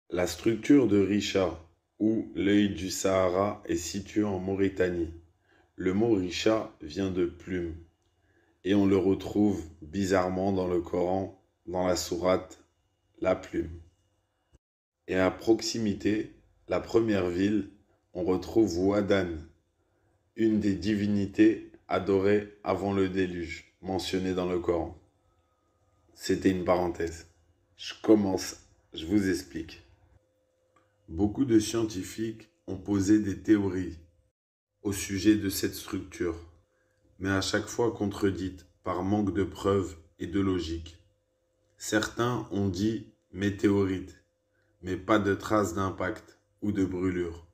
La structure de Richa, ou l'œil du Sahara, est située en Mauritanie. Le mot Richa vient de plume, et on le retrouve bizarrement dans le Coran, dans la sourate La Plume. Et à proximité, la première ville, on retrouve Wadan, une des divinités adorées avant le déluge, mentionnée dans le Coran. C'était une parenthèse. Je vous explique. Beaucoup de scientifiques ont posé des théories au sujet de cette structure, mais à chaque fois contredites par manque de preuves et de logique. Certains ont dit météorite, mais pas de traces d'impact ou de brûlure.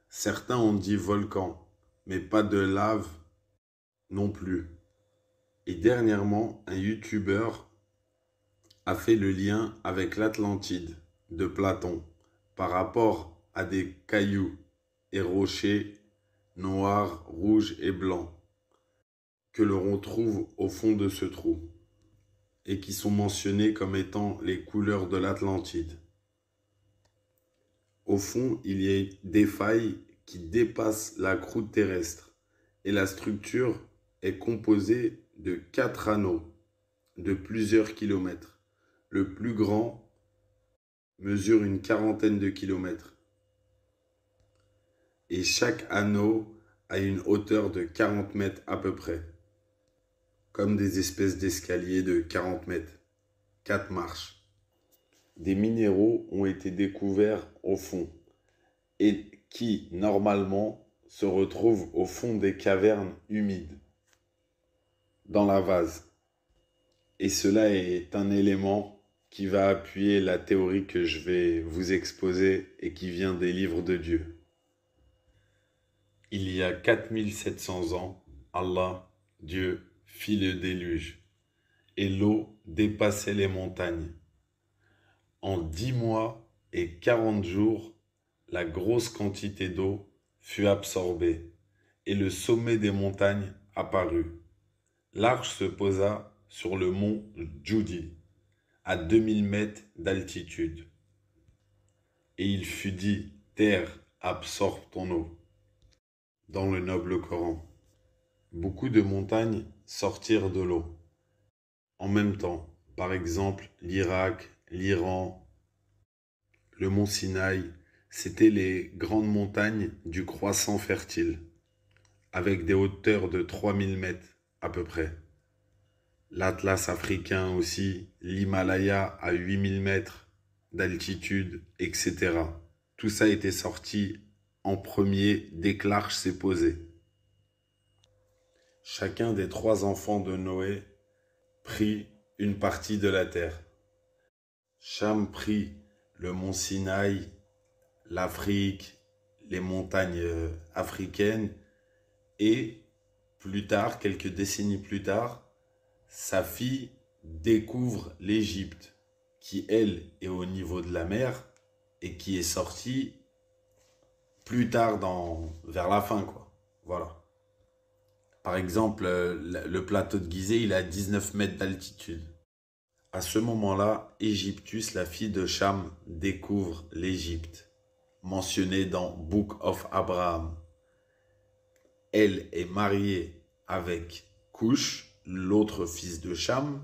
Certains ont dit volcan, mais pas de lave non plus. Et dernièrement, un youtubeur a fait le lien avec l'Atlantide de Platon par rapport à des cailloux et rochers noirs, rouges et blancs que l'on trouve au fond de ce trou et qui sont mentionnés comme étant les couleurs de l'Atlantide. Au fond, il y a des failles qui dépassent la croûte terrestre et la structure est composée de 4 anneaux de plusieurs kilomètres. Le plus grand mesure une quarantaine de kilomètres et chaque anneau a une hauteur de 40 mètres à peu près, comme des espèces d'escaliers de 40 mètres, 4 marches. Des minéraux ont été découverts au fond et qui, normalement, se retrouvent au fond des cavernes humides, dans la vase. Et cela est un élément qui va appuyer la théorie que je vais vous exposer et qui vient des livres de Dieu. Il y a 4700 ans, Allah, Dieu, fit le déluge et l'eau dépassait les montagnes. En 10 mois et 40 jours, la grosse quantité d'eau fut absorbée et le sommet des montagnes apparut. L'arche se posa sur le mont Djoudi, à 2000 mètres d'altitude. Et il fut dit, terre, absorbe ton eau. Dans le noble Coran, beaucoup de montagnes sortirent de l'eau. En même temps, par exemple, l'Irak, l'Iran, le mont Sinaï, c'étaient les grandes montagnes du croissant fertile, avec des hauteurs de 3000 mètres à peu près. L'Atlas africain aussi, l'Himalaya à 8000 mètres d'altitude, etc. Tout ça était sorti en premier dès que l'arche s'est posée. Chacun des 3 enfants de Noé prit une partie de la terre. Cham prit le mont Sinaï, l'Afrique, les montagnes africaines et plus tard, quelques décennies plus tard, sa fille découvre l'Égypte, qui elle est au niveau de la mer et qui est sortie plus tard vers la fin, quoi. Voilà. Par exemple, le plateau de Gizeh, il est à 19 mètres d'altitude. À ce moment-là, Égyptus, la fille de Cham, découvre l'Égypte, mentionnée dans Book of Abraham. Elle est mariée avec Cush, l'autre fils de Cham,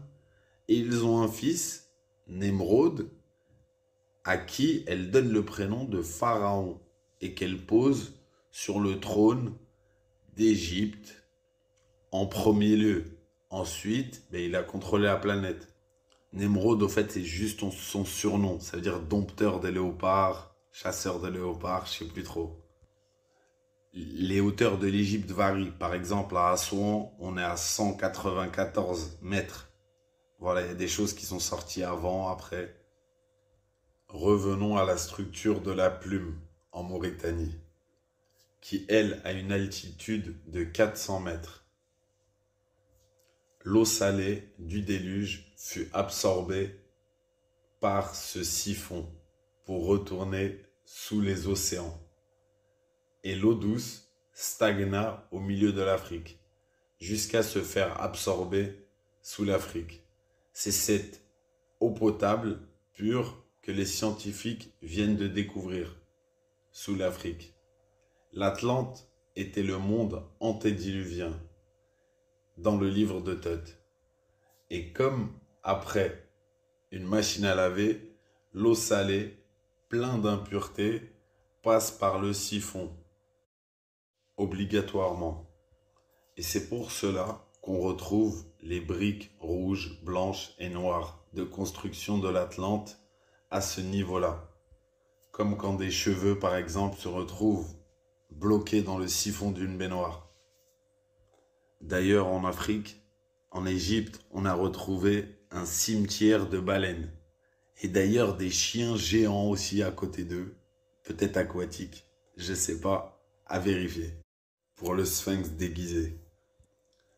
et ils ont un fils, Nemrod, à qui elle donne le prénom de Pharaon et qu'elle pose sur le trône d'Égypte en premier lieu. Ensuite, il a contrôlé la planète. Nemrod, au fait, c'est juste son surnom. Ça veut dire dompteur des léopards, chasseur de léopards, je sais plus trop. Les hauteurs de l'Égypte varient. Par exemple, à Assouan, on est à 194 mètres. Voilà, il y a des choses qui sont sorties avant, après. Revenons à la structure de la plume en Mauritanie, qui, elle, a une altitude de 400 mètres. L'eau salée du déluge fut absorbée par ce siphon pour retourner sous les océans. Et l'eau douce stagna au milieu de l'Afrique, jusqu'à se faire absorber sous l'Afrique. C'est cette eau potable pure que les scientifiques viennent de découvrir sous l'Afrique. L'Atlante était le monde antédiluvien dans le livre de Thoth. Et comme après une machine à laver, l'eau salée, pleine d'impuretés, passe par le siphon, obligatoirement. Et c'est pour cela qu'on retrouve les briques rouges, blanches et noires de construction de l'Atlante à ce niveau-là. Comme quand des cheveux, par exemple, se retrouvent bloqués dans le siphon d'une baignoire. D'ailleurs, en Afrique, en Égypte, on a retrouvé un cimetière de baleines. Et d'ailleurs, des chiens géants aussi à côté d'eux, peut-être aquatiques, je sais pas, à vérifier. Pour le sphinx déguisé.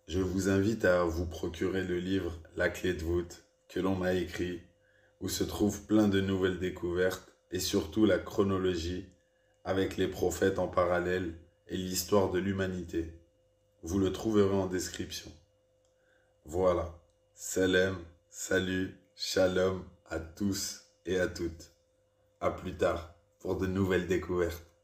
Je vous invite à vous procurer le livre La clé de voûte que l'on a écrit, où se trouvent plein de nouvelles découvertes et surtout la chronologie avec les prophètes en parallèle et l'histoire de l'humanité. Vous le trouverez en description. Voilà. Salam, salut, shalom à tous et à toutes. À plus tard pour de nouvelles découvertes.